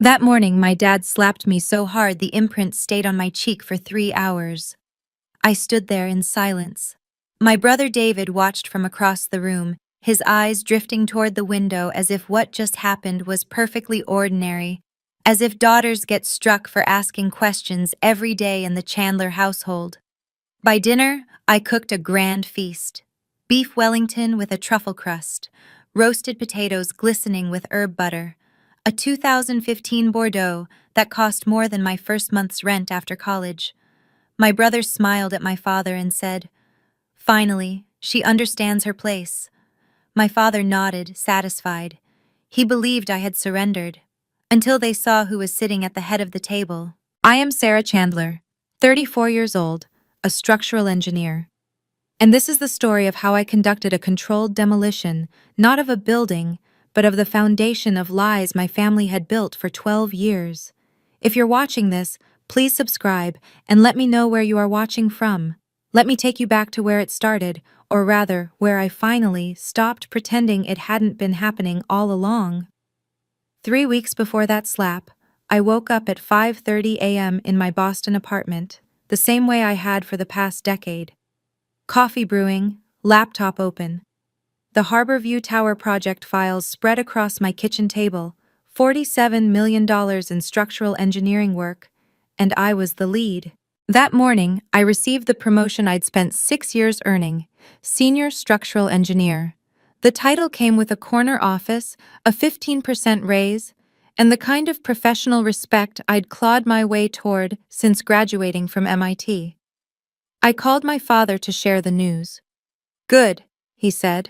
That morning, my dad slapped me so hard the imprint stayed on my cheek for 3 hours. I stood there in silence. My brother David watched from across the room, his eyes drifting toward the window as if what just happened was perfectly ordinary, as if daughters get struck for asking questions every day in the Chandler household. By dinner, I cooked a grand feast. Beef Wellington with a truffle crust, roasted potatoes glistening with herb butter, a 2015 Bordeaux that cost more than my first month's rent after college. My brother smiled at my father and said, "Finally, she understands her place." My father nodded, satisfied. He believed I had surrendered, until they saw who was sitting at the head of the table. I am Sarah Chandler, 34 years old, a structural engineer. And this is the story of how I conducted a controlled demolition, not of a building, but of the foundation of lies my family had built for 12 years. If you're watching this, please subscribe and let me know where you are watching from. Let me take you back to where it started, or rather, where I finally stopped pretending it hadn't been happening all along. 3 weeks before that slap, I woke up at 5:30 a.m. in my Boston apartment, the same way I had for the past decade. Coffee brewing, laptop open. The Harborview Tower project files spread across my kitchen table, $47 million in structural engineering work, and I was the lead. That morning, I received the promotion I'd spent 6 years earning, senior structural engineer. The title came with a corner office, a 15% raise, and the kind of professional respect I'd clawed my way toward since graduating from MIT. I called my father to share the news. "Good," he said.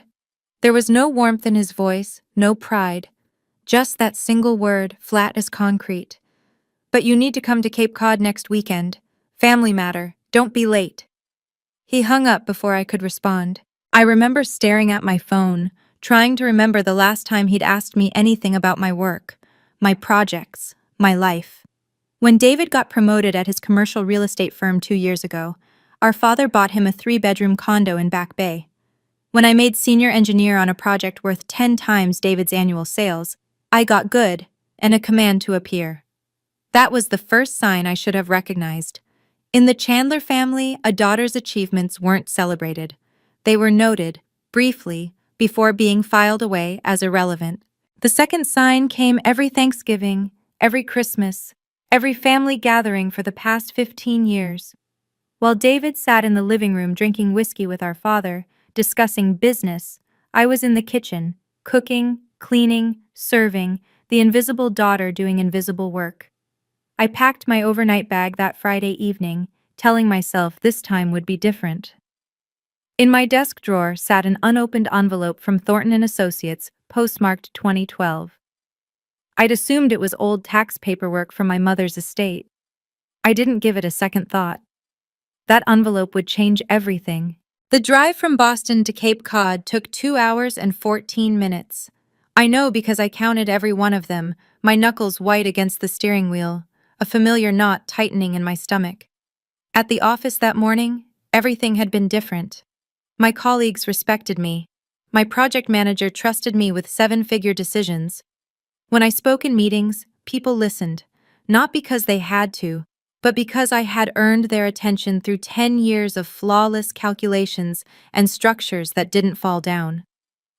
There was no warmth in his voice, no pride, just that single word, flat as concrete. "But you need to come to Cape Cod next weekend. Family matter, don't be late." He hung up before I could respond. I remember staring at my phone, trying to remember the last time he'd asked me anything about my work, my projects, my life. When David got promoted at his commercial real estate firm 2 years ago, our father bought him a 3-bedroom condo in Back Bay. When I made senior engineer on a project worth 10 times David's annual sales, I got good and a command to appear. That was the first sign I should have recognized. In the Chandler family, a daughter's achievements weren't celebrated. They were noted, briefly, before being filed away as irrelevant. The second sign came every Thanksgiving, every Christmas, every family gathering for the past 15 years. While David sat in the living room drinking whiskey with our father, discussing business, I was in the kitchen, cooking, cleaning, serving, the invisible daughter doing invisible work. I packed my overnight bag that Friday evening, telling myself this time would be different. In my desk drawer sat an unopened envelope from Thornton & Associates, postmarked 2012. I'd assumed it was old tax paperwork from my mother's estate. I didn't give it a second thought. That envelope would change everything. The drive from Boston to Cape Cod took 2 hours and 14 minutes. I know because I counted every one of them, my knuckles white against the steering wheel, a familiar knot tightening in my stomach. At the office that morning, everything had been different. My colleagues respected me. My project manager trusted me with 7-figure decisions. When I spoke in meetings, people listened, not because they had to, but because I had earned their attention through 10 years of flawless calculations and structures that didn't fall down.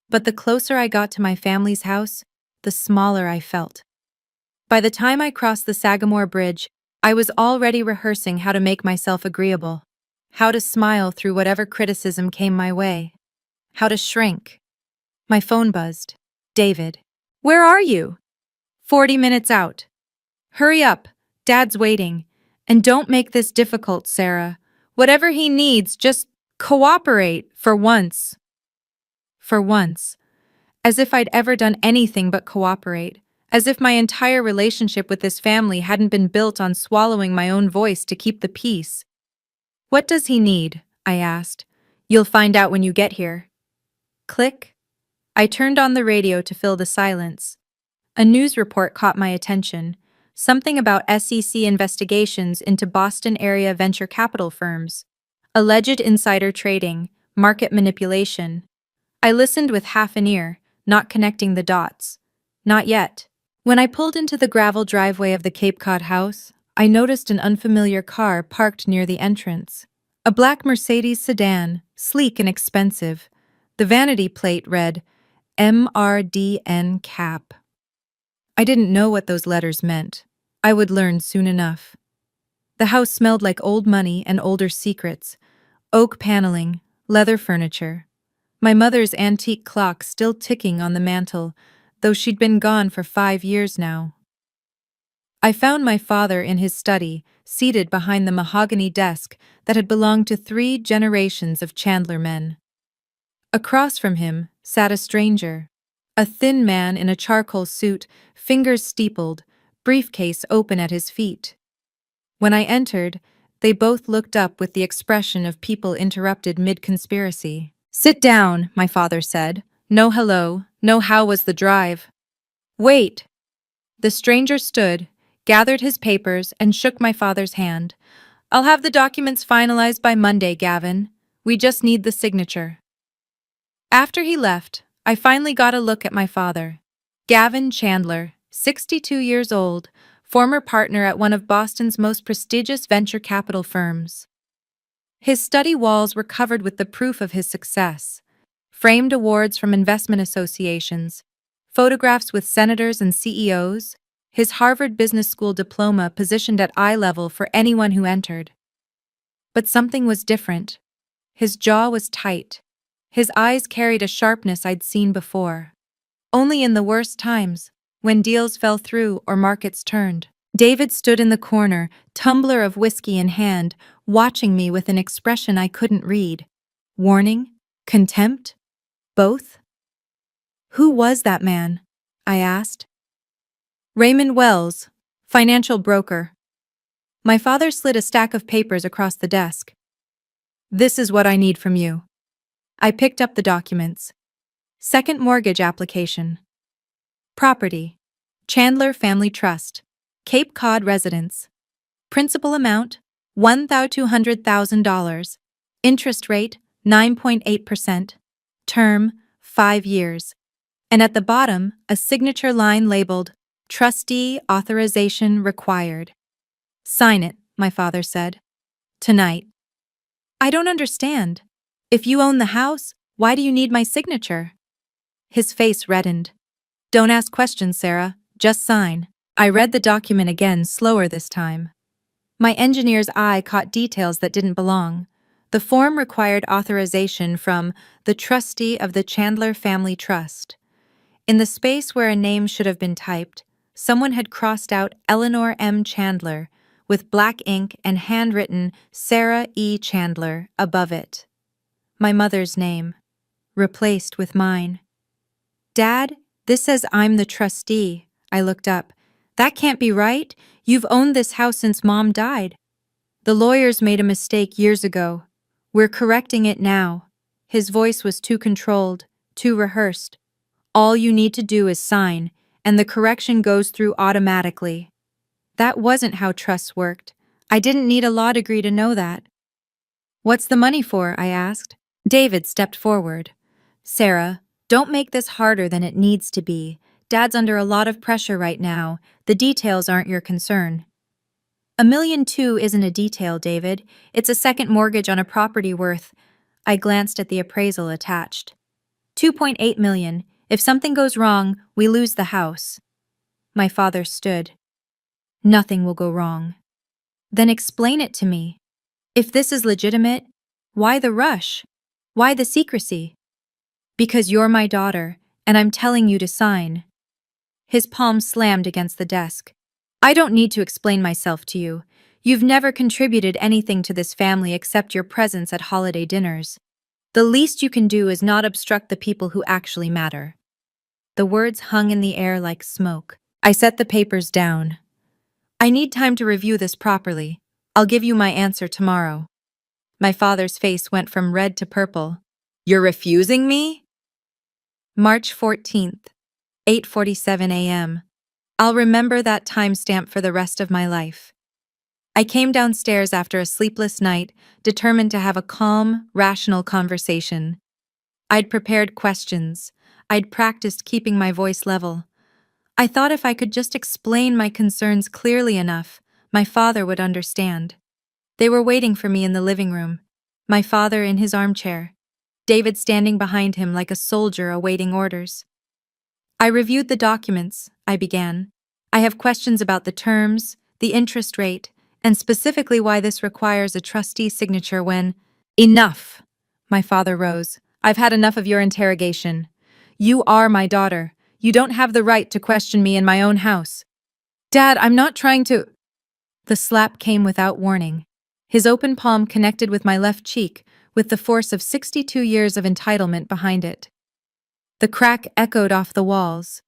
But the closer I got to my family's house, the smaller I felt. By the time I crossed the Sagamore Bridge, I was already rehearsing how to make myself agreeable, how to smile through whatever criticism came my way, how to shrink. My phone buzzed. "David, where are you?" 40 minutes out. "Hurry up, Dad's waiting. And don't make this difficult, Sarah. Whatever he needs, just cooperate for once." For once. As if I'd ever done anything but cooperate. As if my entire relationship with this family hadn't been built on swallowing my own voice to keep the peace. "What does he need?" I asked. "You'll find out when you get here." Click. I turned on the radio to fill the silence. A news report caught my attention. Something about SEC investigations into Boston area venture capital firms. Alleged insider trading, market manipulation. I listened with half an ear, not connecting the dots. Not yet. When I pulled into the gravel driveway of the Cape Cod house, I noticed an unfamiliar car parked near the entrance. A black Mercedes sedan, sleek and expensive. The vanity plate read, MRDN Cap. I didn't know what those letters meant. I would learn soon enough. The house smelled like old money and older secrets. Oak paneling, leather furniture. My mother's antique clock still ticking on the mantel, though she'd been gone for 5 years now. I found my father in his study, seated behind the mahogany desk that had belonged to 3 generations of Chandler men. Across from him sat a stranger, a thin man in a charcoal suit, fingers steepled, briefcase open at his feet. When I entered, they both looked up with the expression of people interrupted mid-conspiracy. "Sit down," my father said. "No hello, no how was the drive." "Wait." The stranger stood, gathered his papers, and shook my father's hand. "I'll have the documents finalized by Monday, Gavin. We just need the signature." After he left, I finally got a look at my father. Gavin Chandler, 62 years old, former partner at one of Boston's most prestigious venture capital firms. His study walls were covered with the proof of his success: framed awards from investment associations, photographs with senators and CEOs, his Harvard Business School diploma positioned at eye level for anyone who entered. But something was different. His jaw was tight. His eyes carried a sharpness I'd seen before. Only in the worst times, when deals fell through or markets turned. David stood in the corner, tumbler of whiskey in hand, watching me with an expression I couldn't read. Warning? Contempt? Both? "Who was that man?" I asked. "Raymond Wells, financial broker." My father slid a stack of papers across the desk. "This is what I need from you." I picked up the documents. Second mortgage application. Property: Chandler Family Trust, Cape Cod residence. Principal amount: $1,200,000. Interest rate: 9.8%. Term: 5 years. And at the bottom, a signature line labeled, "Trustee authorization required." "Sign it," my father said. "Tonight." "I don't understand. If you own the house, why do you need my signature?" His face reddened. "Don't ask questions, Sarah. Just sign." I read the document again, slower this time. My engineer's eye caught details that didn't belong. The form required authorization from the trustee of the Chandler Family Trust. In the space where a name should have been typed, someone had crossed out Eleanor M. Chandler with black ink and handwritten Sarah E. Chandler above it. My mother's name, replaced with mine. "Dad, this says I'm the trustee." I looked up. "That can't be right. You've owned this house since Mom died." "The lawyers made a mistake years ago. We're correcting it now." His voice was too controlled, too rehearsed. "All you need to do is sign, and the correction goes through automatically." That wasn't how trusts worked. I didn't need a law degree to know that. "What's the money for?" I asked. David stepped forward. "Sarah, don't make this harder than it needs to be. Dad's under a lot of pressure right now. The details aren't your concern." "$1.2 million isn't a detail, David. It's a second mortgage on a property worth—" I glanced at the appraisal attached. $2.8 million. If something goes wrong, we lose the house." My father stood. "Nothing will go wrong." "Then explain it to me. If this is legitimate, why the rush? Why the secrecy?" "Because you're my daughter, and I'm telling you to sign." His palm slammed against the desk. "I don't need to explain myself to you. You've never contributed anything to this family except your presence at holiday dinners. The least you can do is not obstruct the people who actually matter." The words hung in the air like smoke. I set the papers down. "I need time to review this properly. I'll give you my answer tomorrow." My father's face went from red to purple. "You're refusing me?" March 14th, 8:47 a.m. I'll remember that timestamp for the rest of my life. I came downstairs after a sleepless night, determined to have a calm, rational conversation. I'd prepared questions. I'd practiced keeping my voice level. I thought if I could just explain my concerns clearly enough, my father would understand. They were waiting for me in the living room. My father in his armchair, David standing behind him like a soldier awaiting orders. I reviewed the documents, I began. I have questions about the terms, the interest rate, and specifically why this requires a trustee signature when— Enough! My father rose. I've had enough of your interrogation. You are my daughter. You don't have the right to question me in my own house. Dad, I'm not trying to— The slap came without warning. His open palm connected with my left cheek, with the force of 62 years of entitlement behind it. The crack echoed off the walls.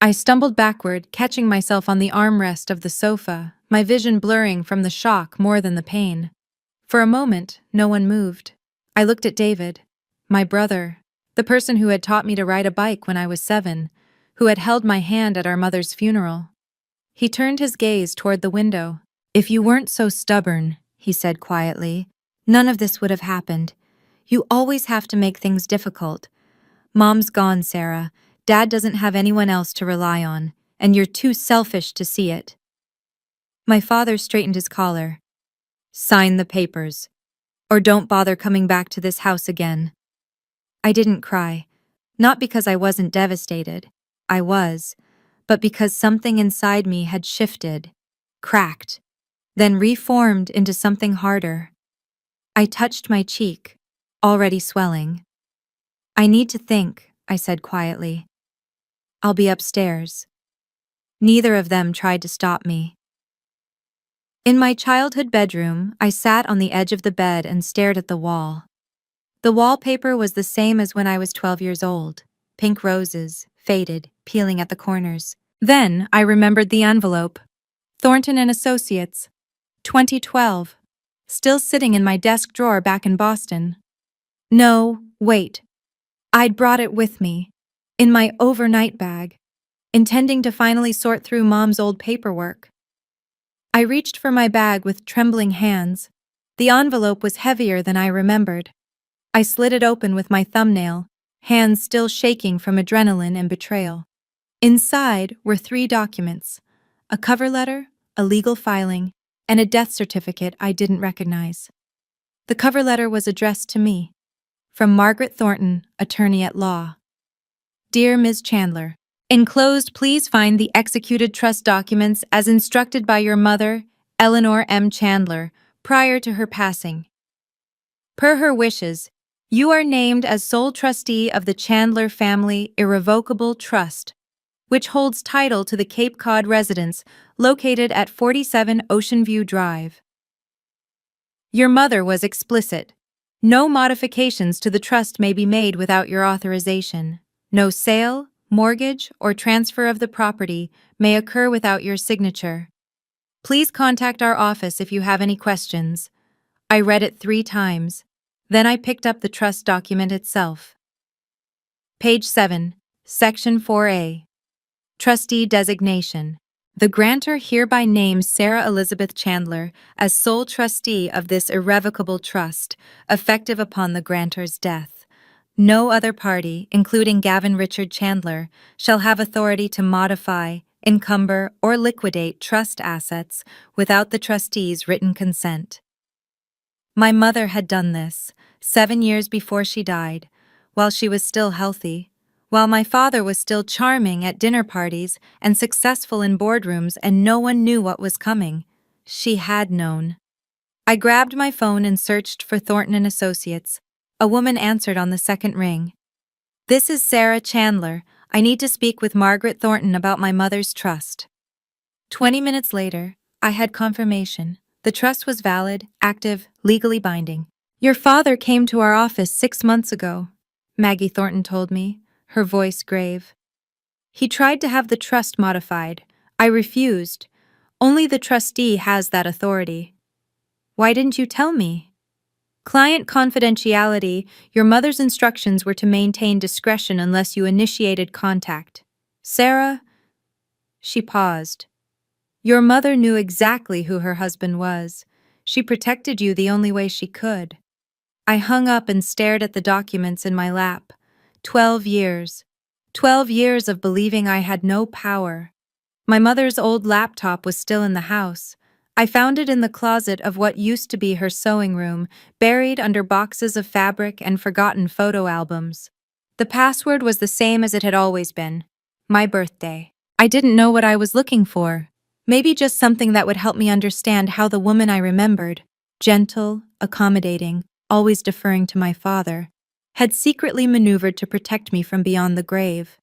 I stumbled backward, catching myself on the armrest of the sofa, my vision blurring from the shock more than the pain. For a moment, no one moved. I looked at David, my brother, the person who had taught me to ride a bike when I was 7, who had held my hand at our mother's funeral. He turned his gaze toward the window. If you weren't so stubborn, he said quietly, none of this would have happened. You always have to make things difficult. Mom's gone, Sarah. Dad doesn't have anyone else to rely on, and you're too selfish to see it. My father straightened his collar. Sign the papers, or don't bother coming back to this house again. I didn't cry, not because I wasn't devastated. I was, but because something inside me had shifted, cracked, then reformed into something harder. I touched my cheek, already swelling. I need to think, I said quietly. I'll be upstairs. Neither of them tried to stop me. In my childhood bedroom, I sat on the edge of the bed and stared at the wall. The wallpaper was the same as when I was 12 years old, pink roses, faded, peeling at the corners. Then I remembered the envelope. Thornton and Associates, 2012, still sitting in my desk drawer back in Boston. No, wait. I'd brought it with me, in my overnight bag, intending to finally sort through Mom's old paperwork. I reached for my bag with trembling hands. The envelope was heavier than I remembered. I slid it open with my thumbnail, hands still shaking from adrenaline and betrayal. Inside were 3 documents: a cover letter, a legal filing, and a death certificate I didn't recognize. The cover letter was addressed to me, from Margaret Thornton, attorney at law. Dear Ms. Chandler, enclosed, please find the executed trust documents as instructed by your mother, Eleanor M. Chandler, prior to her passing. Per her wishes, you are named as sole trustee of the Chandler Family Irrevocable Trust, which holds title to the Cape Cod residence located at 47 Ocean View Drive. Your mother was explicit. No modifications to the trust may be made without your authorization. No sale, mortgage, or transfer of the property may occur without your signature. Please contact our office if you have any questions. I read it 3 times. Then I picked up the trust document itself. Page 7, Section 4A. Trustee Designation. The grantor hereby names Sarah Elizabeth Chandler as sole trustee of this irrevocable trust, effective upon the grantor's death. No other party, including Gavin Richard Chandler, shall have authority to modify, encumber, or liquidate trust assets without the trustee's written consent. My mother had done this 7 years before she died, while she was still healthy, while my father was still charming at dinner parties and successful in boardrooms and no one knew what was coming. She had known. I grabbed my phone and searched for Thornton and Associates. A woman answered on the second ring. This is Sarah Chandler. I need to speak with Margaret Thornton about my mother's trust. 20 minutes later, I had confirmation. The trust was valid, active, legally binding. Your father came to our office 6 months ago, Maggie Thornton told me, her voice grave. He tried to have the trust modified. I refused. Only the trustee has that authority. Why didn't you tell me? Client confidentiality. Your mother's instructions were to maintain discretion unless you initiated contact. Sarah? She paused. Your mother knew exactly who her husband was. She protected you the only way she could. I hung up and stared at the documents in my lap. 12 years. 12 years of believing I had no power. My mother's old laptop was still in the house. I found it in the closet of what used to be her sewing room, buried under boxes of fabric and forgotten photo albums. The password was the same as it had always been: my birthday. I didn't know what I was looking for. Maybe just something that would help me understand how the woman I remembered, gentle, accommodating, always deferring to my father, had secretly maneuvered to protect me from beyond the grave.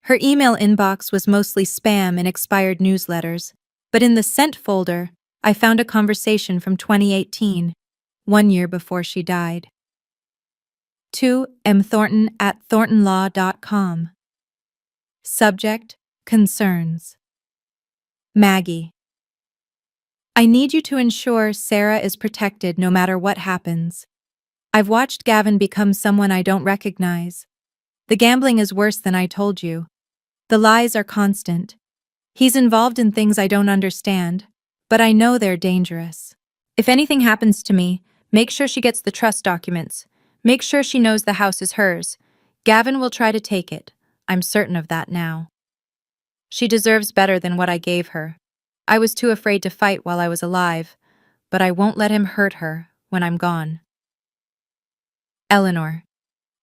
Her email inbox was mostly spam and expired newsletters, but in the sent folder, I found a conversation from 2018, 1 year before she died. To mthornton@thorntonlaw.com. Subject: Concerns. Maggie. I need you to ensure Sarah is protected no matter what happens. I've watched Gavin become someone I don't recognize. The gambling is worse than I told you. The lies are constant. He's involved in things I don't understand, but I know they're dangerous. If anything happens to me, make sure she gets the trust documents. Make sure she knows the house is hers. Gavin will try to take it. I'm certain of that now. She deserves better than what I gave her. I was too afraid to fight while I was alive, but I won't let him hurt her when I'm gone. Eleanor.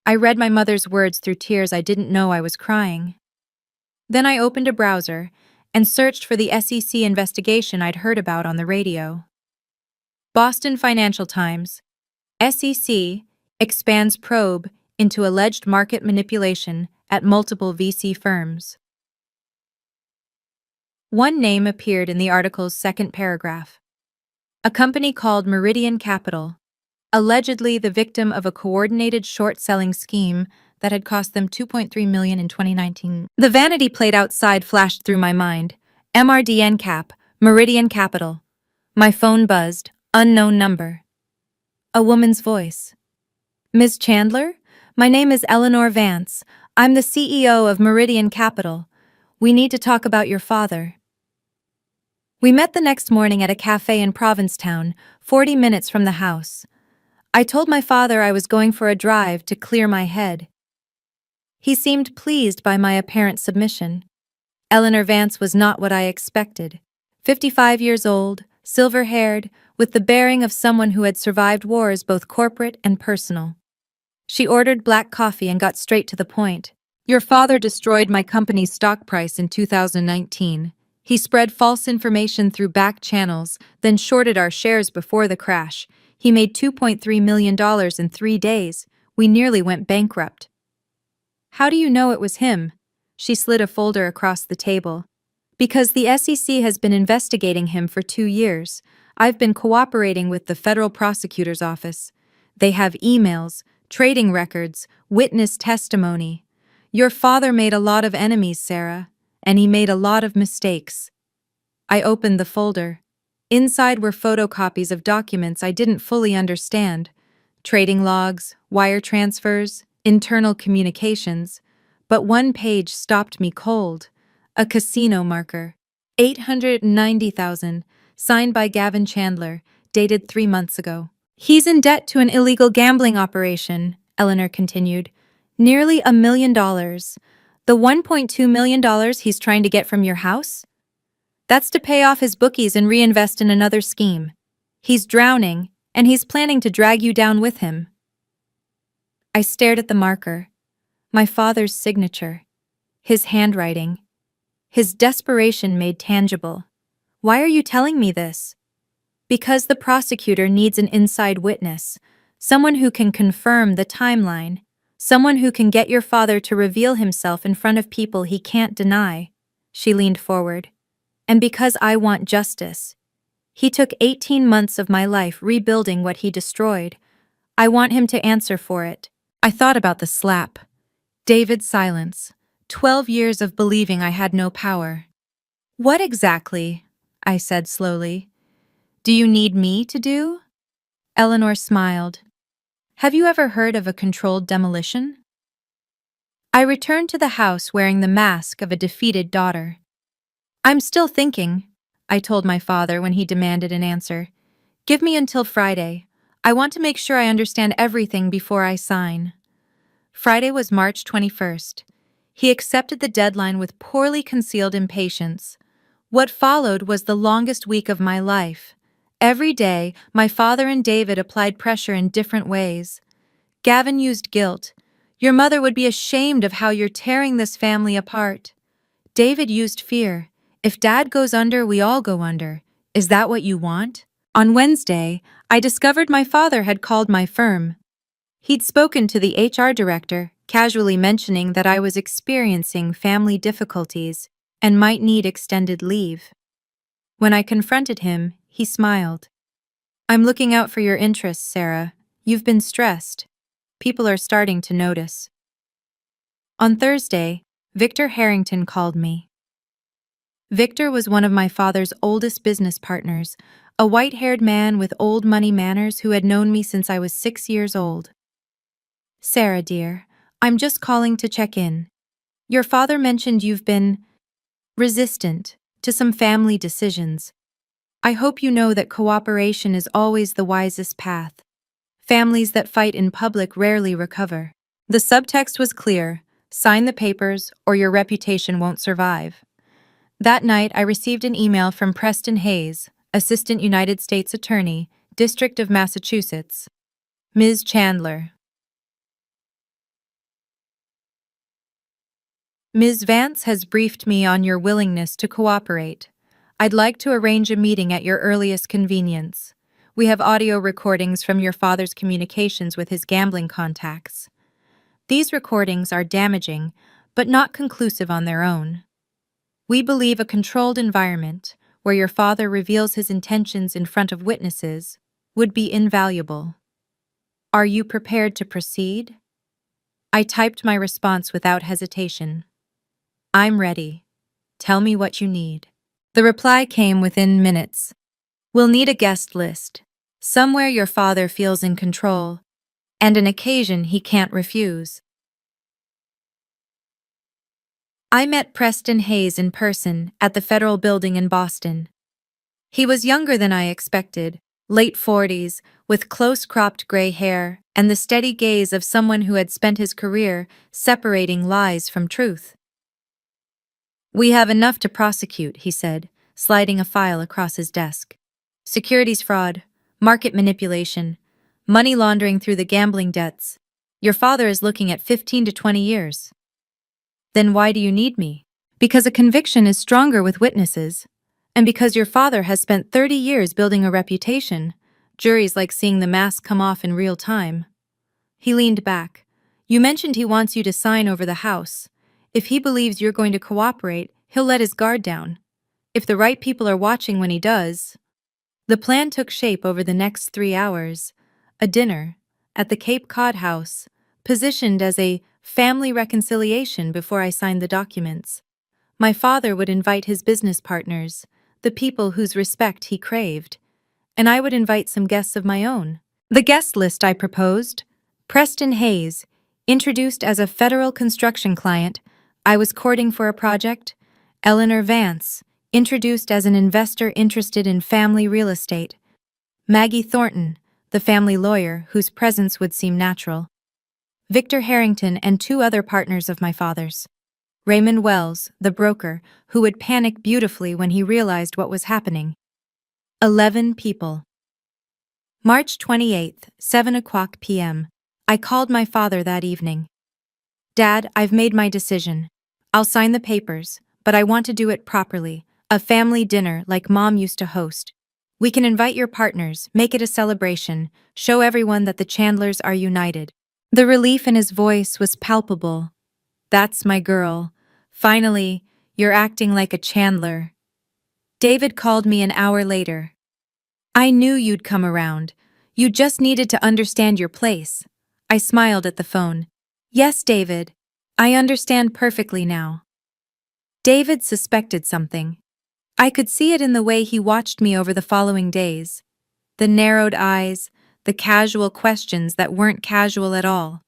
I read my mother's words through tears. I didn't know I was crying. Then I opened a browser and searched for the SEC investigation I'd heard about on the radio. Boston Financial Times. SEC expands probe into alleged market manipulation at multiple VC firms. One name appeared in the article's second paragraph. A company called Meridian Capital, allegedly the victim of a coordinated short-selling scheme that had cost them $2.3 million in 2019. The vanity plate outside flashed through my mind. MRDN Cap, Meridian Capital. My phone buzzed. Unknown number. A woman's voice. Ms. Chandler? My name is Eleanor Vance. I'm the CEO of Meridian Capital. We need to talk about your father. We met the next morning at a cafe in Provincetown, 40 minutes from the house. I told my father I was going for a drive to clear my head. He seemed pleased by my apparent submission. Eleanor Vance was not what I expected. 55 years old, silver-haired, with the bearing of someone who had survived wars both corporate and personal. She ordered black coffee and got straight to the point. Your father destroyed my company's stock price in 2019. He spread false information through back channels, then shorted our shares before the crash. He made $2.3 million in 3 days. We nearly went bankrupt. How do you know it was him? She slid a folder across the table. Because the SEC has been investigating him for 2 years. I've been cooperating with the federal prosecutor's office. They have emails, trading records, witness testimony. Your father made a lot of enemies, Sarah, and he made a lot of mistakes. I opened the folder. Inside were photocopies of documents I didn't fully understand. Trading logs, wire transfers, internal communications, but one page stopped me cold. A casino marker. $890,000, signed by Gavin Chandler, dated 3 months ago. He's in debt to an illegal gambling operation, Eleanor continued. Nearly $1 million. The $1.2 million he's trying to get from your house? That's to pay off his bookies and reinvest in another scheme. He's drowning, and he's planning to drag you down with him. I stared at the marker. My father's signature. His handwriting. His desperation made tangible. Why are you telling me this? Because the prosecutor needs an inside witness, someone who can confirm the timeline, someone who can get your father to reveal himself in front of people he can't deny. She leaned forward. And because I want justice. He took 18 months of my life rebuilding what he destroyed. I want him to answer for it. I thought about the slap. David's silence. 12 years of believing I had no power. What exactly, I said slowly, do you need me to do? Eleanor smiled. Have you ever heard of a controlled demolition? I returned to the house wearing the mask of a defeated daughter. I'm still thinking, I told my father when he demanded an answer. Give me until Friday. I want to make sure I understand everything before I sign. Friday was March 21st. He accepted the deadline with poorly concealed impatience. What followed was the longest week of my life. Every day, my father and David applied pressure in different ways. Gavin used guilt. Your mother would be ashamed of how you're tearing this family apart. David used fear. If Dad goes under, we all go under. Is that what you want? On Wednesday, I discovered my father had called my firm. He'd spoken to the HR director, casually mentioning that I was experiencing family difficulties and might need extended leave. When I confronted him, he smiled. I'm looking out for your interests, Sarah. You've been stressed. People are starting to notice. On Thursday, Victor Harrington called me. Victor was one of my father's oldest business partners, a white-haired man with old money manners who had known me since I was 6 years old. Sarah, dear, I'm just calling to check in. Your father mentioned you've been resistant to some family decisions. I hope you know that cooperation is always the wisest path. Families that fight in public rarely recover. The subtext was clear: sign the papers or your reputation won't survive. That night, I received an email from Preston Hayes, Assistant United States Attorney, District of Massachusetts. Ms. Chandler. Ms. Vance has briefed me on your willingness to cooperate. I'd like to arrange a meeting at your earliest convenience. We have audio recordings from your father's communications with his gambling contacts. These recordings are damaging, but not conclusive on their own. We believe a controlled environment, where your father reveals his intentions in front of witnesses, would be invaluable. Are you prepared to proceed? I typed my response without hesitation. I'm ready. Tell me what you need. The reply came within minutes. We'll need a guest list, somewhere your father feels in control, and an occasion he can't refuse. I met Preston Hayes in person at the Federal Building in Boston. He was younger than I expected, late 40s, with close-cropped gray hair and the steady gaze of someone who had spent his career separating lies from truth. We have enough to prosecute, he said, sliding a file across his desk. Securities fraud, market manipulation, money laundering through the gambling debts. Your father is looking at 15 to 20 years. Then why do you need me? Because a conviction is stronger with witnesses, and because your father has spent 30 years building a reputation. Juries like seeing the mask come off in real time. He leaned back. You mentioned he wants you to sign over the house. If he believes you're going to cooperate, he'll let his guard down. If the right people are watching when he does. The plan took shape over the next 3 hours. A dinner at the Cape Cod house, positioned as a family reconciliation before I signed the documents. My father would invite his business partners, the people whose respect he craved, and I would invite some guests of my own. The guest list I proposed: Preston Hayes, introduced as a federal construction client I was courting for a project; Eleanor Vance, introduced as an investor interested in family real estate; Maggie Thornton, the family lawyer whose presence would seem natural; Victor Harrington and 2 other partners of my father's; Raymond Wells, the broker, who would panic beautifully when he realized what was happening. 11 people. March 28th, 7:00 p.m. I called my father that evening. Dad, I've made my decision. I'll sign the papers, but I want to do it properly. A family dinner like Mom used to host. We can invite your partners, make it a celebration, show everyone that the Chandlers are united. The relief in his voice was palpable. That's my girl. Finally, you're acting like a Chandler. David called me an hour later. I knew you'd come around. You just needed to understand your place. I smiled at the phone. Yes, David. I understand perfectly now. David suspected something. I could see it in the way he watched me over the following days. The narrowed eyes, the casual questions that weren't casual at all.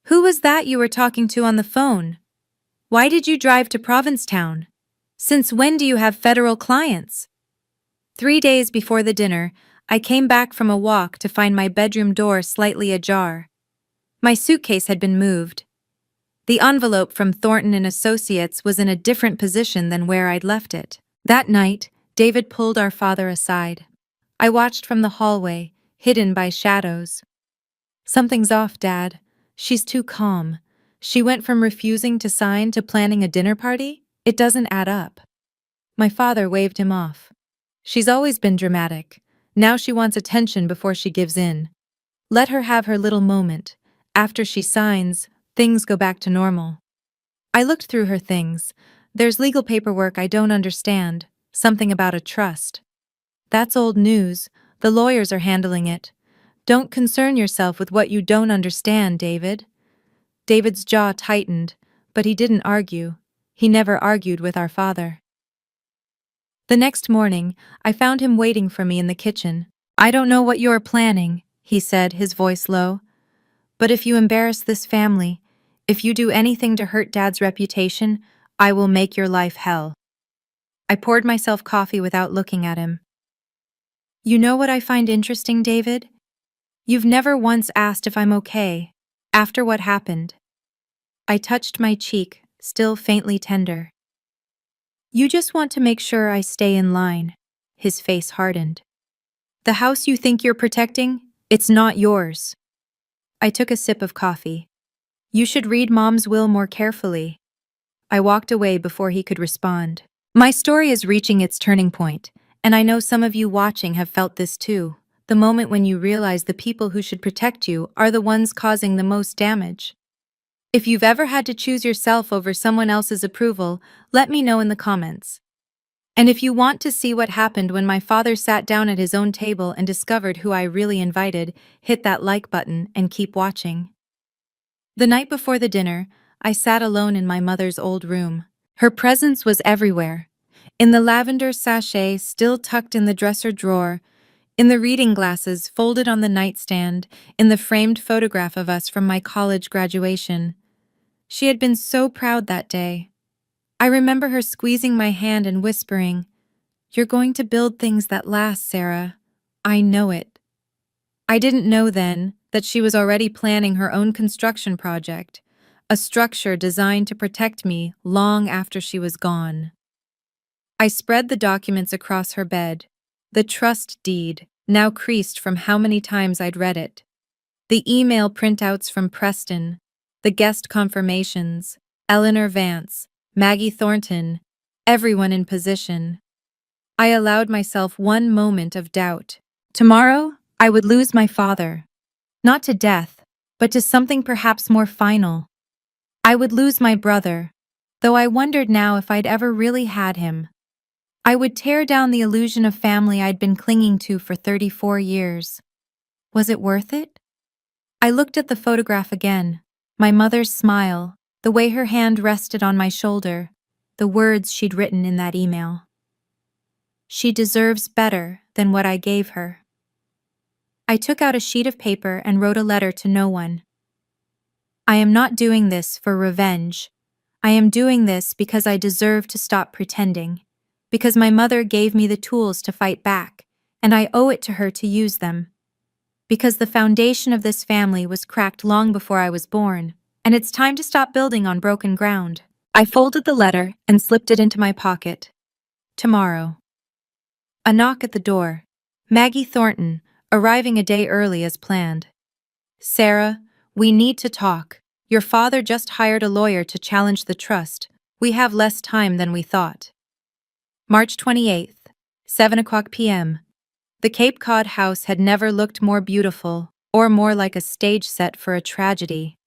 Who was that you were talking to on the phone? Why did you drive to Provincetown? Since when do you have federal clients? 3 days before the dinner, I came back from a walk to find my bedroom door slightly ajar. My suitcase had been moved. The envelope from Thornton and Associates was in a different position than where I'd left it. That night, David pulled our father aside. I watched from the hallway, hidden by shadows. "Something's off, Dad. She's too calm. She went from refusing to sign to planning a dinner party? It doesn't add up." My father waved him off. "She's always been dramatic. Now she wants attention before she gives in. Let her have her little moment. After she signs, things go back to normal." I looked through her things. There's legal paperwork I don't understand, something about a trust. "That's old news. The lawyers are handling it. Don't concern yourself with what you don't understand, David." David's jaw tightened, but he didn't argue. He never argued with our father. The next morning, I found him waiting for me in the kitchen. "I don't know what you're planning," he said, his voice low. "But if you embarrass this family, if you do anything to hurt Dad's reputation, I will make your life hell." I poured myself coffee without looking at him. "You know what I find interesting, David? You've never once asked if I'm okay, after what happened." I touched my cheek, still faintly tender. "You just want to make sure I stay in line." His face hardened. "The house you think you're protecting, it's not yours." I took a sip of coffee. "You should read Mom's will more carefully." I walked away before he could respond. My story is reaching its turning point, and I know some of you watching have felt this too. The moment when you realize the people who should protect you are the ones causing the most damage. If you've ever had to choose yourself over someone else's approval, let me know in the comments. And if you want to see what happened when my father sat down at his own table and discovered who I really invited, hit that like button and keep watching. The night before the dinner, I sat alone in my mother's old room. Her presence was everywhere. In the lavender sachet still tucked in the dresser drawer, in the reading glasses folded on the nightstand, in the framed photograph of us from my college graduation. She had been so proud that day. I remember her squeezing my hand and whispering, "You're going to build things that last, Sarah. I know it." I didn't know then that she was already planning her own construction project, a structure designed to protect me long after she was gone. I spread the documents across her bed, the trust deed, now creased from how many times I'd read it, the email printouts from Preston, the guest confirmations, Eleanor Vance, Maggie Thornton, everyone in position. I allowed myself one moment of doubt. Tomorrow, I would lose my father. Not to death, but to something perhaps more final. I would lose my brother, though I wondered now if I'd ever really had him. I would tear down the illusion of family I'd been clinging to for 34 years. Was it worth it? I looked at the photograph again, my mother's smile, the way her hand rested on my shoulder, the words she'd written in that email. She deserves better than what I gave her. I took out a sheet of paper and wrote a letter to no one. I am not doing this for revenge. I am doing this because I deserve to stop pretending, because my mother gave me the tools to fight back, and I owe it to her to use them. Because the foundation of this family was cracked long before I was born, and it's time to stop building on broken ground. I folded the letter and slipped it into my pocket. Tomorrow. A knock at the door. Maggie Thornton, arriving a day early as planned. "Sarah, we need to talk. Your father just hired a lawyer to challenge the trust. We have less time than we thought." March 28th, 7:00 p.m. The Cape Cod house had never looked more beautiful or more like a stage set for a tragedy.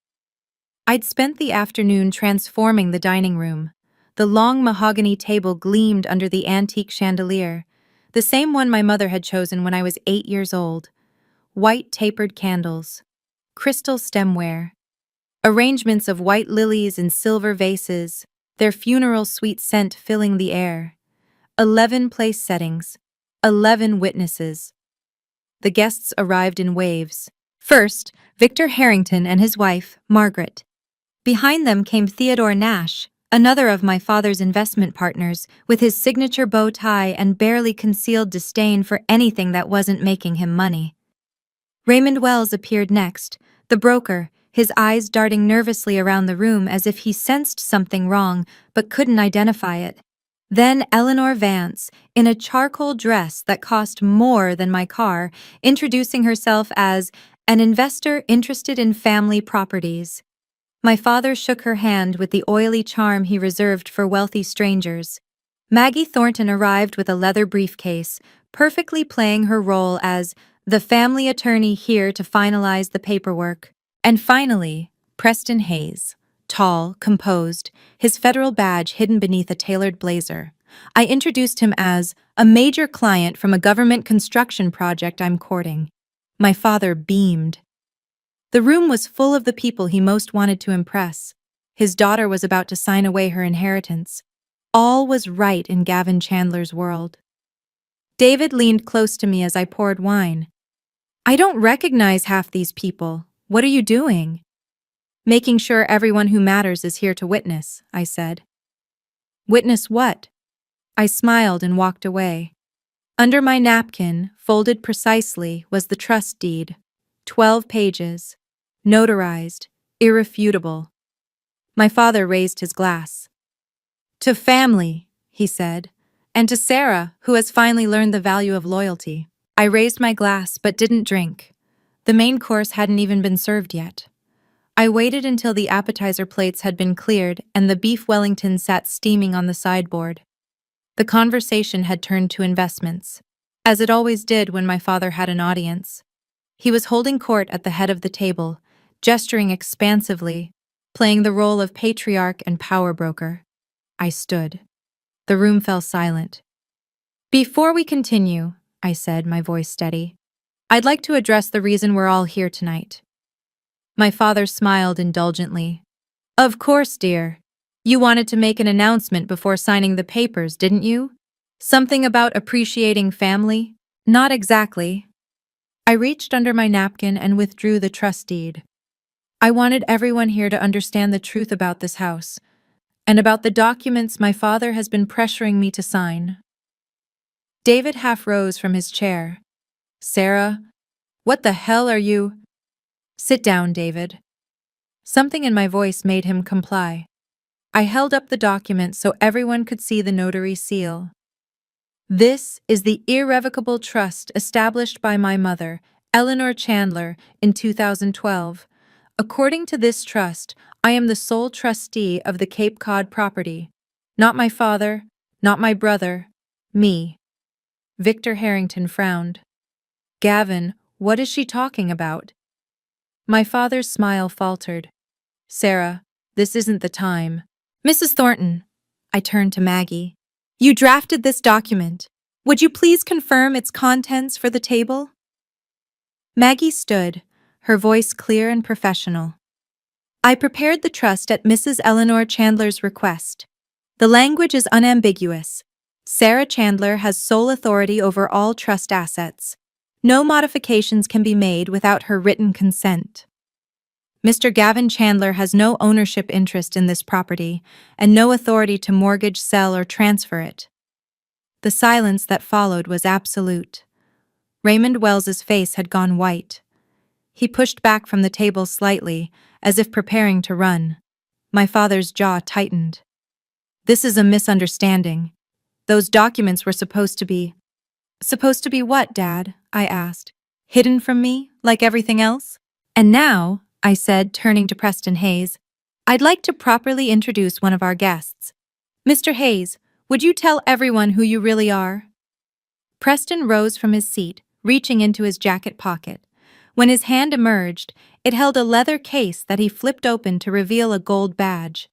I'd spent the afternoon transforming the dining room. The long mahogany table gleamed under the antique chandelier, the same one my mother had chosen when I was 8 years old. White tapered candles, crystal stemware, arrangements of white lilies in silver vases, their funeral sweet scent filling the air. 11 place settings, 11 witnesses. The guests arrived in waves. First, Victor Harrington and his wife, Margaret. Behind them came Theodore Nash, another of my father's investment partners, with his signature bow tie and barely concealed disdain for anything that wasn't making him money. Raymond Wells appeared next, the broker, his eyes darting nervously around the room as if he sensed something wrong but couldn't identify it. Then Eleanor Vance, in a charcoal dress that cost more than my car, introducing herself as an investor interested in family properties. My father shook her hand with the oily charm he reserved for wealthy strangers. Maggie Thornton arrived with a leather briefcase, perfectly playing her role as the family attorney here to finalize the paperwork. And finally, Preston Hayes, tall, composed, his federal badge hidden beneath a tailored blazer. I introduced him as a major client from a government construction project I'm courting. My father beamed. The room was full of the people he most wanted to impress. His daughter was about to sign away her inheritance. All was right in Gavin Chandler's world. David leaned close to me as I poured wine. I don't recognize half these people. What are you doing? Making sure everyone who matters is here to witness, I said. Witness what? I smiled and walked away. Under my napkin, folded precisely, was the trust deed. 12 pages. Notarized. Irrefutable. My father raised his glass. To family, he said, and to Sarah, who has finally learned the value of loyalty. I raised my glass but didn't drink. The main course hadn't even been served yet. I waited until the appetizer plates had been cleared and the beef Wellington sat steaming on the sideboard. The conversation had turned to investments, as it always did when my father had an audience. He was holding court at the head of the table, gesturing expansively, playing the role of patriarch and power broker. I stood. The room fell silent. Before we continue, I said, my voice steady, I'd like to address the reason we're all here tonight. My father smiled indulgently. Of course, dear. You wanted to make an announcement before signing the papers, didn't you? Something about appreciating family? Not exactly. I reached under my napkin and withdrew the trust deed. I wanted everyone here to understand the truth about this house, and about the documents my father has been pressuring me to sign. David half rose from his chair. Sarah, what the hell are you? Sit down, David. Something in my voice made him comply. I held up the document so everyone could see the notary seal. This is the irrevocable trust established by my mother, Eleanor Chandler, in 2012. According to this trust, I am the sole trustee of the Cape Cod property. Not my father, not my brother, me. Victor Harrington frowned. Gavin, what is she talking about? My father's smile faltered. Sarah, this isn't the time. Mrs. Thornton, I turned to Maggie. You drafted this document. Would you please confirm its contents for the table? Maggie stood, her voice clear and professional. I prepared the trust at Mrs. Eleanor Chandler's request. The language is unambiguous. Sarah Chandler has sole authority over all trust assets. No modifications can be made without her written consent. Mr. Gavin Chandler has no ownership interest in this property and no authority to mortgage, sell, or transfer it. The silence that followed was absolute. Raymond Wells's face had gone white. He pushed back from the table slightly, as if preparing to run. My father's jaw tightened. This is a misunderstanding. Those documents were supposed to be... Supposed to be what, Dad? I asked. Hidden from me, like everything else? And now, I said, turning to Preston Hayes, I'd like to properly introduce one of our guests. Mr. Hayes, would you tell everyone who you really are? Preston rose from his seat, reaching into his jacket pocket. When his hand emerged, it held a leather case that he flipped open to reveal a gold badge.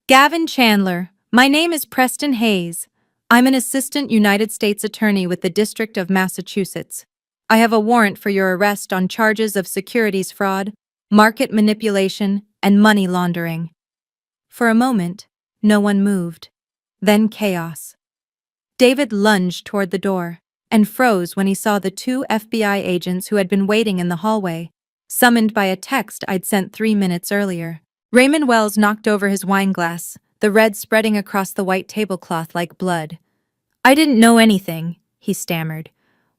Gavin Chandler, my name is Preston Hayes. I'm an assistant United States attorney with the District of Massachusetts. I have a warrant for your arrest on charges of securities fraud, market manipulation, and money laundering. For a moment, no one moved. Then chaos. David lunged toward the door and froze when he saw the 2 FBI agents who had been waiting in the hallway, summoned by a text I'd sent 3 minutes earlier. Raymond Wells knocked over his wineglass, the red spreading across the white tablecloth like blood. I didn't know anything, he stammered.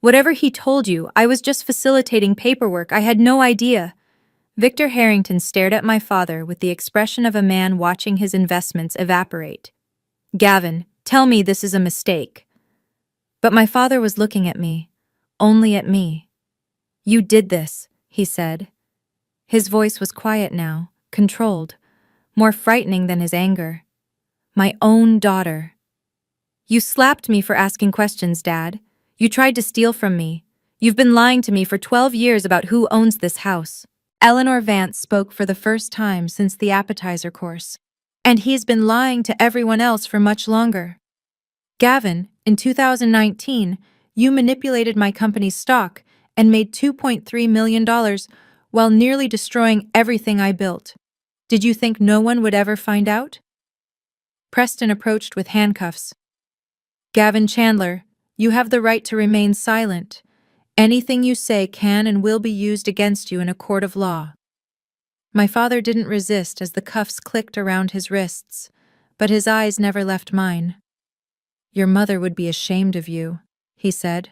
Whatever he told you, I was just facilitating paperwork. I had no idea. Victor Harrington stared at my father with the expression of a man watching his investments evaporate. Gavin, tell me this is a mistake. But my father was looking at me, only at me. You did this, he said. His voice was quiet now, controlled, more frightening than his anger. My own daughter. You slapped me for asking questions, Dad. You tried to steal from me. You've been lying to me for 12 years about who owns this house. Eleanor Vance spoke for the first time since the appetizer course. And he's been lying to everyone else for much longer. Gavin, in 2019, you manipulated my company's stock and made $2.3 million while nearly destroying everything I built. Did you think no one would ever find out? Preston approached with handcuffs. Gavin Chandler, you have the right to remain silent. Anything you say can and will be used against you in a court of law. My father didn't resist as the cuffs clicked around his wrists, but his eyes never left mine. Your mother would be ashamed of you, he said.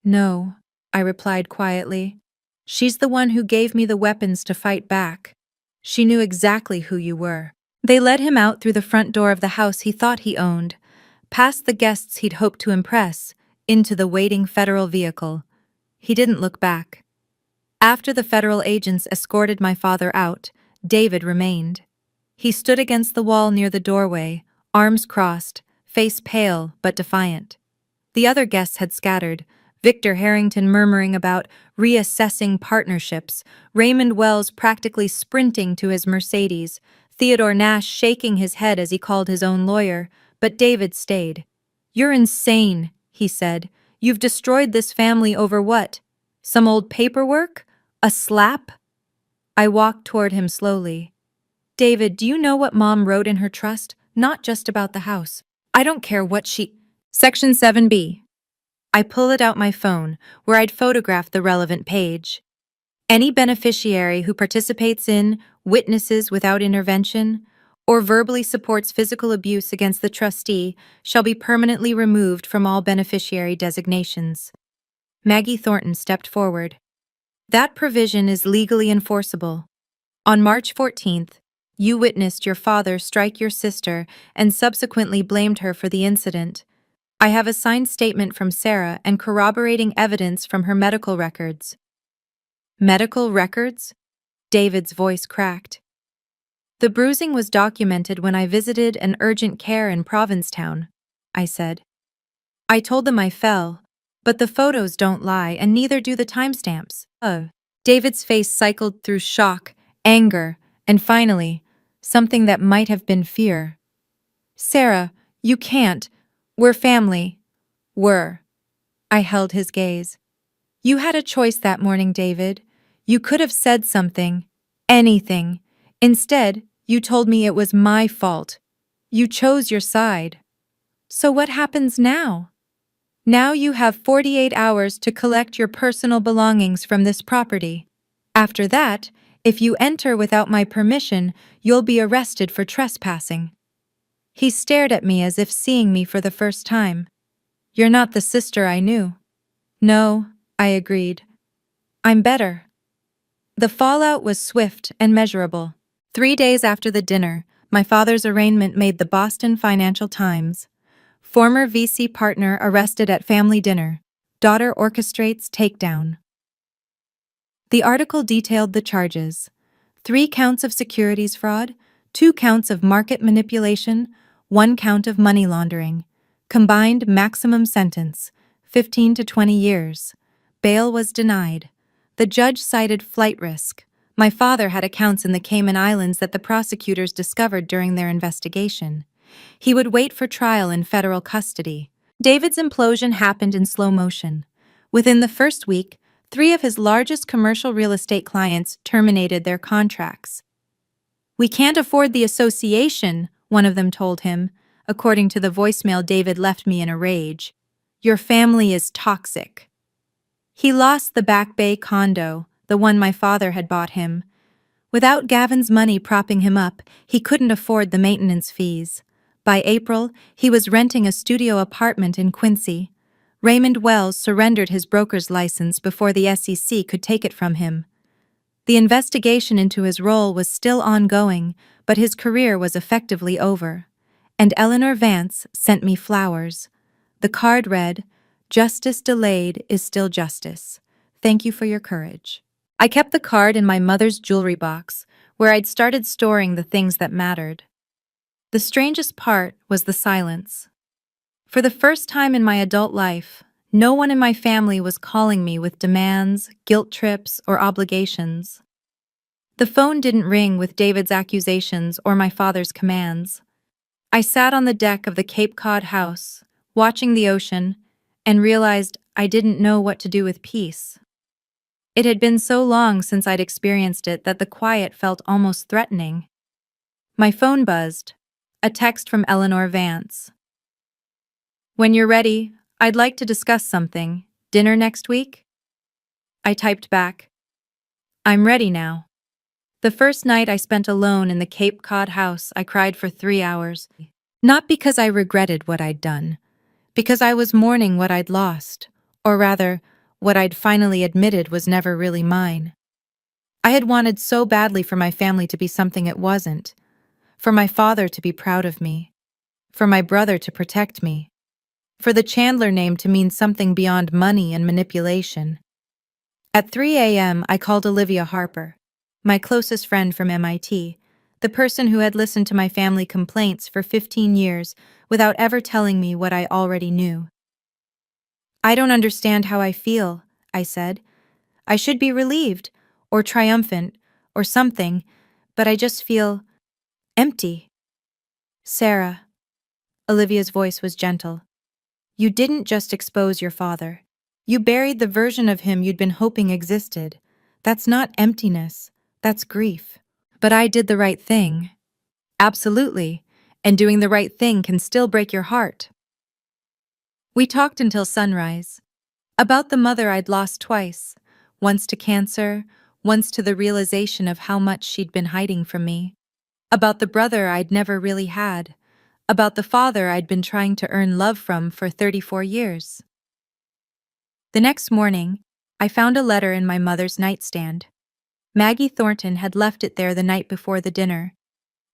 No, I replied quietly. She's the one who gave me the weapons to fight back. She knew exactly who you were. They led him out through the front door of the house he thought he owned, past the guests he'd hoped to impress, into the waiting federal vehicle. He didn't look back. After the federal agents escorted my father out, David remained. He stood against the wall near the doorway, arms crossed, face pale but defiant. The other guests had scattered, Victor Harrington murmuring about reassessing partnerships, Raymond Wells practically sprinting to his Mercedes, Theodore Nash shaking his head as he called his own lawyer, but David stayed. You're insane, he said. You've destroyed this family over what? Some old paperwork? A slap? I walked toward him slowly. David, do you know what Mom wrote in her trust? Not just about the house. I don't care what she... Section 7B. I pulled out my phone, where I'd photographed the relevant page. Any beneficiary who participates in, witnesses without intervention, or verbally supports physical abuse against the trustee shall be permanently removed from all beneficiary designations. Maggie Thornton stepped forward. That provision is legally enforceable. On March 14th, you witnessed your father strike your sister and subsequently blamed her for the incident. I have a signed statement from Sarah and corroborating evidence from her medical records. Medical records? David's voice cracked. The bruising was documented when I visited an urgent care in Provincetown, I said. I told them I fell, but the photos don't lie and neither do the timestamps. David's face cycled through shock, anger, and finally, something that might have been fear. Sarah, you can't. We're family. We're. I held his gaze. You had a choice that morning, David. You could have said something. Anything. Instead, you told me it was my fault. You chose your side. So what happens now? Now you have 48 hours to collect your personal belongings from this property. After that, if you enter without my permission, you'll be arrested for trespassing. He stared at me as if seeing me for the first time. You're not the sister I knew. No, I agreed. I'm better. The fallout was swift and measurable. 3 days after the dinner, my father's arraignment made the Boston Financial Times. Former VC partner arrested at family dinner. Daughter orchestrates takedown. The article detailed the charges. 3 counts of securities fraud, 2 counts of market manipulation, 1 count of money laundering. Combined maximum sentence, 15 to 20 years. Bail was denied. The judge cited flight risk. My father had accounts in the Cayman Islands that the prosecutors discovered during their investigation. He would wait for trial in federal custody. David's implosion happened in slow motion. Within the first week, 3 of his largest commercial real estate clients terminated their contracts. We can't afford the association, one of them told him, according to the voicemail David left me in a rage. Your family is toxic. He lost the Back Bay condo, the one my father had bought him. Without Gavin's money propping him up, he couldn't afford the maintenance fees. By April, he was renting a studio apartment in Quincy. Raymond Wells surrendered his broker's license before the SEC could take it from him. The investigation into his role was still ongoing, but his career was effectively over. And Eleanor Vance sent me flowers. The card read, "Justice delayed is still justice. Thank you for your courage." I kept the card in my mother's jewelry box, where I'd started storing the things that mattered. The strangest part was the silence. For the first time in my adult life, no one in my family was calling me with demands, guilt trips, or obligations. The phone didn't ring with David's accusations or my father's commands. I sat on the deck of the Cape Cod house, watching the ocean, and realized I didn't know what to do with peace. It had been so long since I'd experienced it that the quiet felt almost threatening. My phone buzzed, a text from Eleanor Vance. "When you're ready, I'd like to discuss something. Dinner next week?" I typed back, "I'm ready now." The first night I spent alone in the Cape Cod house, I cried for 3 hours. Not because I regretted what I'd done, because I was mourning what I'd lost, or rather, what I'd finally admitted was never really mine. I had wanted so badly for my family to be something it wasn't, for my father to be proud of me, for my brother to protect me, for the Chandler name to mean something beyond money and manipulation. At 3 a.m., I called Olivia Harper, my closest friend from MIT, the person who had listened to my family complaints for 15 years without ever telling me what I already knew. "I don't understand how I feel," I said. "I should be relieved, or triumphant, or something, but I just feel empty." "Sarah," Olivia's voice was gentle, "you didn't just expose your father. You buried the version of him you'd been hoping existed. That's not emptiness, that's grief." "But I did the right thing." "Absolutely, and doing the right thing can still break your heart." We talked until sunrise. About the mother I'd lost twice, once to cancer, once to the realization of how much she'd been hiding from me. About the brother I'd never really had. About the father I'd been trying to earn love from for 34 years. The next morning, I found a letter in my mother's nightstand. Maggie Thornton had left it there the night before the dinner,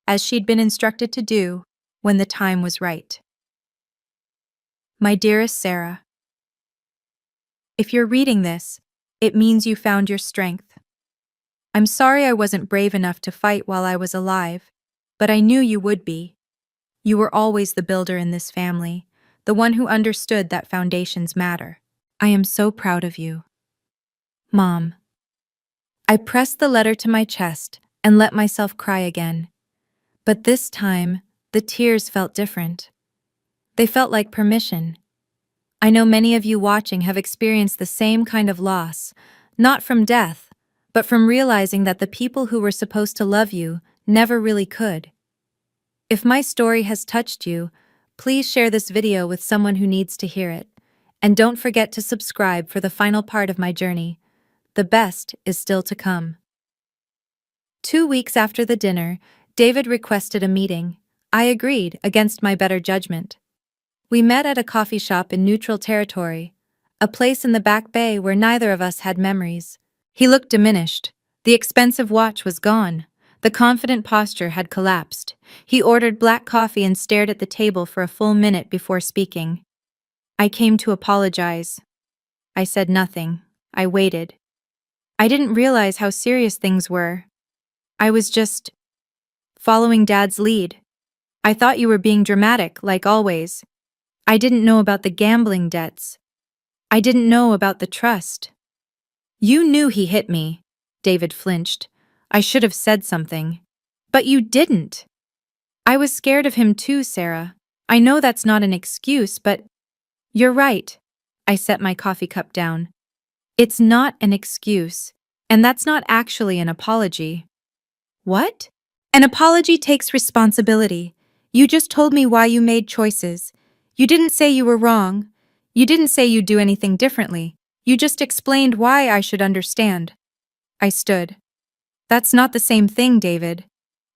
as she'd been instructed to do when the time was right. "My dearest Sarah, if you're reading this, it means you found your strength. I'm sorry I wasn't brave enough to fight while I was alive, but I knew you would be. You were always the builder in this family, the one who understood that foundations matter. I am so proud of you. Mom." I pressed the letter to my chest and let myself cry again. But this time, the tears felt different. They felt like permission. I know many of you watching have experienced the same kind of loss, not from death, but from realizing that the people who were supposed to love you never really could. If my story has touched you, please share this video with someone who needs to hear it. And don't forget to subscribe for the final part of my journey. The best is still to come. 2 weeks after the dinner, David requested a meeting. I agreed, against my better judgment. We met at a coffee shop in neutral territory, a place in the Back Bay where neither of us had memories. He looked diminished. The expensive watch was gone. The confident posture had collapsed. He ordered black coffee and stared at the table for a full minute before speaking. "I came to apologize." I said nothing. I waited. I didn't realize how serious things were. I was just following Dad's lead. "I thought you were being dramatic, like always. I didn't know about the gambling debts. I didn't know about the trust." "You knew he hit me." David flinched. "I should have said something." "But you didn't." "I was scared of him too, Sarah. I know that's not an excuse, but..." "You're right." I set my coffee cup down. "It's not an excuse, and that's not actually an apology." "What?" "An apology takes responsibility. You just told me why you made choices. You didn't say you were wrong. You didn't say you'd do anything differently. You just explained why I should understand." I stood. "That's not the same thing, David."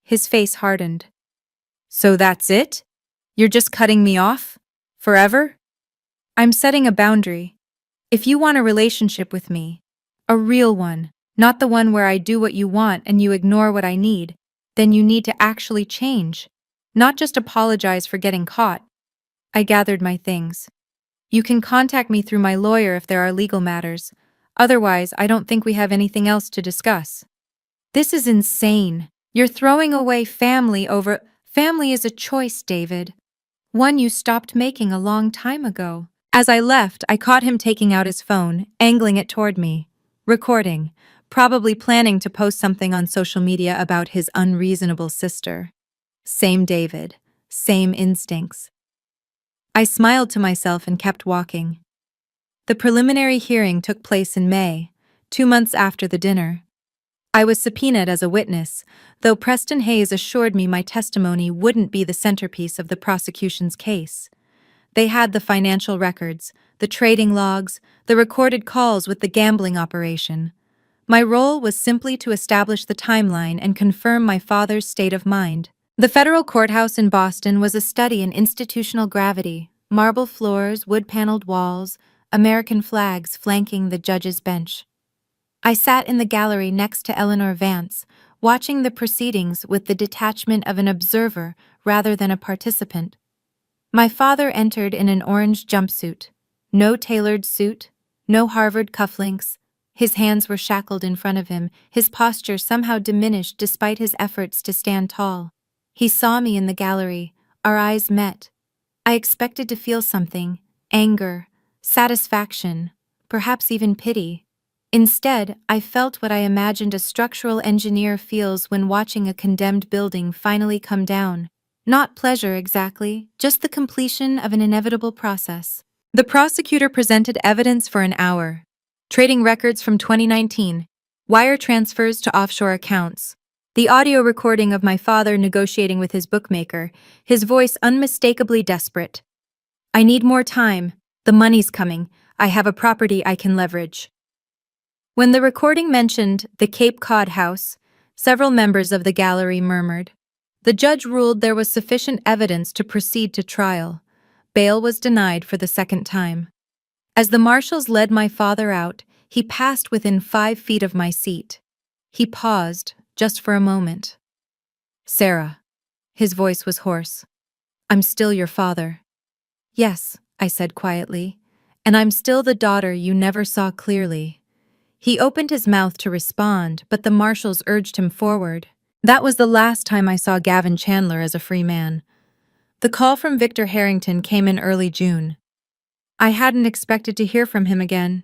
His face hardened. "So that's it? You're just cutting me off? Forever?" "I'm setting a boundary. If you want a relationship with me, a real one, Not the one where I do what you want and you ignore what I need. Then you need to actually change. Not just apologize for getting caught. I gathered my things. You can contact me through my lawyer if there are legal matters. Otherwise, I don't think we have anything else to discuss. This is insane. You're throwing away family over— Family is a choice, David. One you stopped making a long time ago. As I left, I caught him taking out his phone, angling it toward me. Recording, probably planning to post something on social media about his unreasonable sister. Same David, same instincts. I smiled to myself and kept walking. The preliminary hearing took place in May, 2 months after the dinner. I was subpoenaed as a witness, though Preston Hayes assured me my testimony wouldn't be the centerpiece of the prosecution's case. They had the financial records, the trading logs, the recorded calls with the gambling operation. My role was simply to establish the timeline and confirm my father's state of mind. The federal courthouse in Boston was a study in institutional gravity: marble floors, wood-paneled walls, American flags flanking the judge's bench. I sat in the gallery next to Eleanor Vance, watching the proceedings with the detachment of an observer rather than a participant. My father entered in an orange jumpsuit. No tailored suit, no Harvard cufflinks. His hands were shackled in front of him, his posture somehow diminished despite his efforts to stand tall. He saw me in the gallery. Our eyes met. I expected to feel something: anger, satisfaction, perhaps even pity. Instead, I felt what I imagined a structural engineer feels when watching a condemned building finally come down. Not pleasure exactly, just the completion of an inevitable process. The prosecutor presented evidence for an hour. Trading records from 2019, wire transfers to offshore accounts, the audio recording of my father negotiating with his bookmaker, his voice unmistakably desperate. I need more time. The money's coming. I have a property I can leverage. When the recording mentioned the Cape Cod house, several members of the gallery murmured. The judge ruled there was sufficient evidence to proceed to trial. Bail was denied for the second time. As the marshals led my father out, he passed within 5 feet of my seat. He paused, just for a moment. "Sarah." His voice was hoarse. "I'm still your father." "Yes," I said quietly, "and I'm still the daughter you never saw clearly." He opened his mouth to respond, but the marshals urged him forward. That was the last time I saw Gavin Chandler as a free man. The call from Victor Harrington came in early June. I hadn't expected to hear from him again.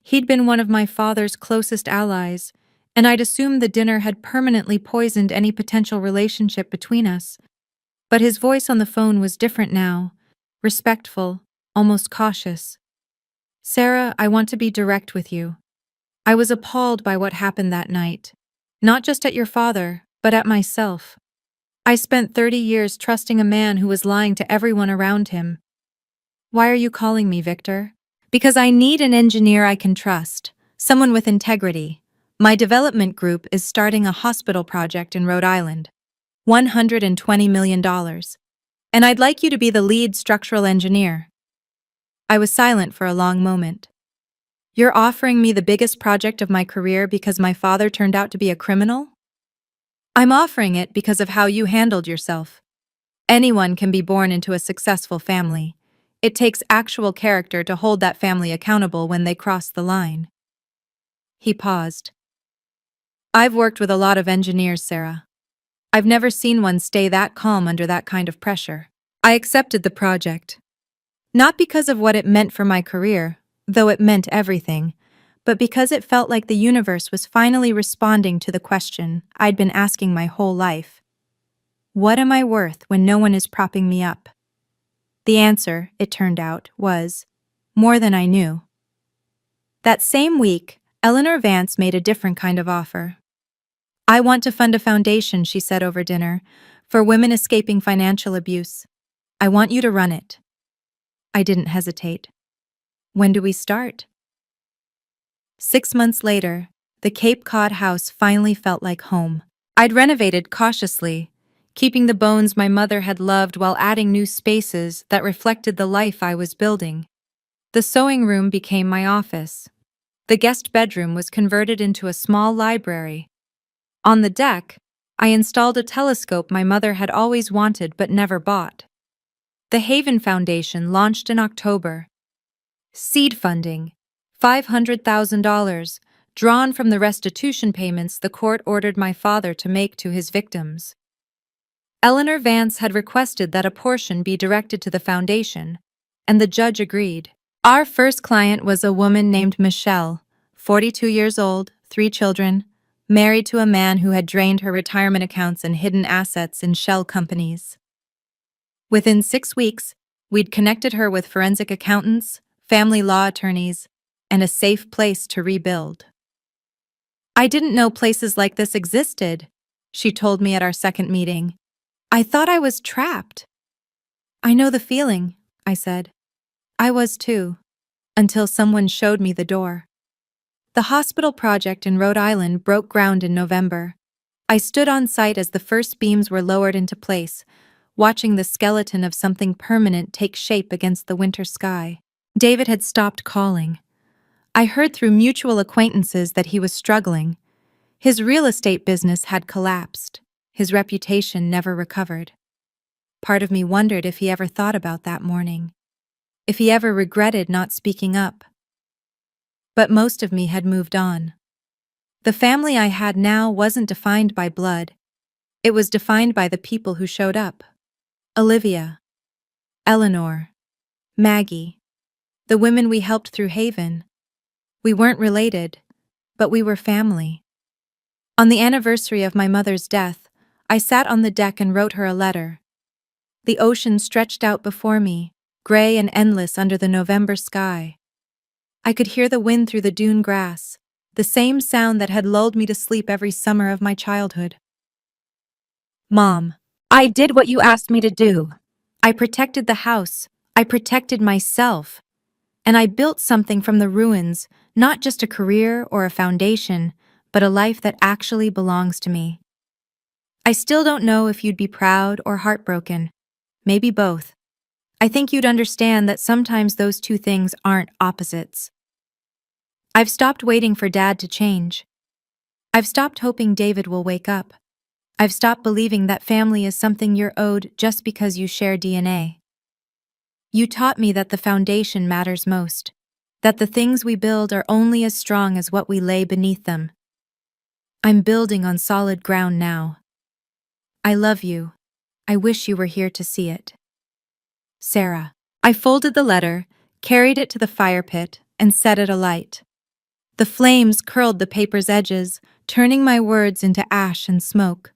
He'd been one of my father's closest allies, and I'd assumed the dinner had permanently poisoned any potential relationship between us. But his voice on the phone was different now, respectful, almost cautious. "Sarah, I want to be direct with you. I was appalled by what happened that night. Not just at your father, but at myself. I spent 30 years trusting a man who was lying to everyone around him." "Why are you calling me, Victor?" "Because I need an engineer I can trust, someone with integrity. My development group is starting a hospital project in Rhode Island. $120 million. And I'd like you to be the lead structural engineer." I was silent for a long moment. "You're offering me the biggest project of my career because my father turned out to be a criminal?" "I'm offering it because of how you handled yourself. Anyone can be born into a successful family. It takes actual character to hold that family accountable when they cross the line." He paused. "I've worked with a lot of engineers, Sarah. I've never seen one stay that calm under that kind of pressure." I accepted the project. Not because of what it meant for my career, though it meant everything, but because it felt like the universe was finally responding to the question I'd been asking my whole life. What am I worth when no one is propping me up? The answer, it turned out, was more than I knew. That same week, Eleanor Vance made a different kind of offer. "I want to fund a foundation," she said over dinner, "for women escaping financial abuse. I want you to run it." I didn't hesitate. "When do we start?" 6 months later, the Cape Cod house finally felt like home. I'd renovated cautiously, keeping the bones my mother had loved while adding new spaces that reflected the life I was building. The sewing room became my office. The guest bedroom was converted into a small library. On the deck, I installed a telescope my mother had always wanted but never bought. The Haven Foundation launched in October. Seed funding, $500,000, drawn from the restitution payments the court ordered my father to make to his victims. Eleanor Vance had requested that a portion be directed to the foundation, and the judge agreed. Our first client was a woman named Michelle, 42 years old, 3 children, married to a man who had drained her retirement accounts and hidden assets in shell companies. Within 6 weeks, we'd connected her with forensic accountants, family law attorneys, and a safe place to rebuild. I didn't know places like this existed, she told me at our second meeting. I thought I was trapped. I know the feeling, I said. I was too, until someone showed me the door. The hospital project in Rhode Island broke ground in November. I stood on site as the first beams were lowered into place, watching the skeleton of something permanent take shape against the winter sky. David had stopped calling. I heard through mutual acquaintances that he was struggling. His real estate business had collapsed. His reputation never recovered. Part of me wondered if he ever thought about that morning, if he ever regretted not speaking up. But most of me had moved on. The family I had now wasn't defined by blood. It was defined by the people who showed up. Olivia, Eleanor, Maggie, the women we helped through Haven. We weren't related, but we were family. On the anniversary of my mother's death, I sat on the deck and wrote her a letter. The ocean stretched out before me, gray and endless under the November sky. I could hear the wind through the dune grass, the same sound that had lulled me to sleep every summer of my childhood. Mom, I did what you asked me to do. I protected the house. I protected myself. And I built something from the ruins, not just a career or a foundation, but a life that actually belongs to me. I still don't know if you'd be proud or heartbroken. Maybe both. I think you'd understand that sometimes those two things aren't opposites. I've stopped waiting for Dad to change. I've stopped hoping David will wake up. I've stopped believing that family is something you're owed just because you share DNA. You taught me that the foundation matters most, that the things we build are only as strong as what we lay beneath them. I'm building on solid ground now. I love you. I wish you were here to see it. Sarah. I folded the letter, carried it to the fire pit, and set it alight. The flames curled the paper's edges, turning my words into ash and smoke.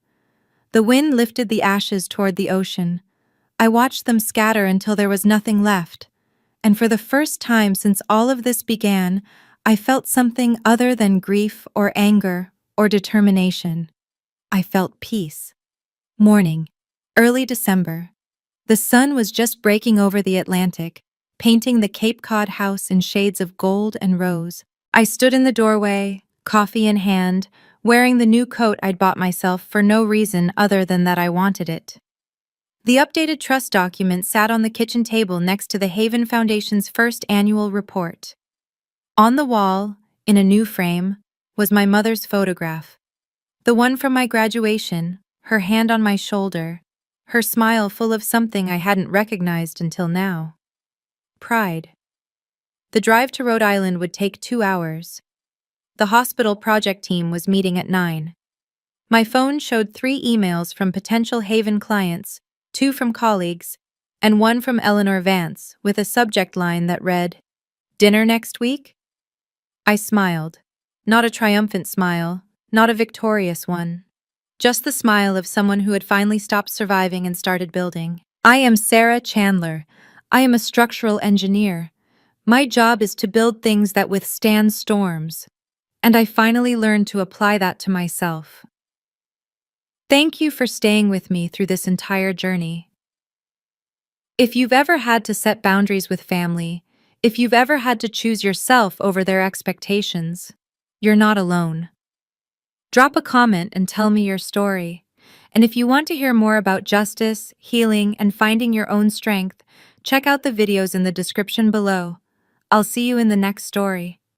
The wind lifted the ashes toward the ocean. I watched them scatter until there was nothing left, and for the first time since all of this began, I felt something other than grief or anger or determination. I felt peace. Morning, early December. The sun was just breaking over the Atlantic, painting the Cape Cod house in shades of gold and rose. I stood in the doorway, coffee in hand, wearing the new coat I'd bought myself for no reason other than that I wanted it. The updated trust document sat on the kitchen table next to the Haven Foundation's first annual report. On the wall, in a new frame, was my mother's photograph. The one from my graduation, her hand on my shoulder, her smile full of something I hadn't recognized until now. Pride. The drive to Rhode Island would take 2 hours. The hospital project team was meeting at 9. My phone showed 3 emails from potential Haven clients, 2 from colleagues, and 1 from Eleanor Vance with a subject line that read, "Dinner next week?" I smiled. Not a triumphant smile, not a victorious one. Just the smile of someone who had finally stopped surviving and started building. I am Sarah Chandler. I am a structural engineer. My job is to build things that withstand storms. And I finally learned to apply that to myself. Thank you for staying with me through this entire journey. If you've ever had to set boundaries with family, if you've ever had to choose yourself over their expectations, you're not alone. Drop a comment and tell me your story. And if you want to hear more about justice, healing, and finding your own strength, check out the videos in the description below. I'll see you in the next story.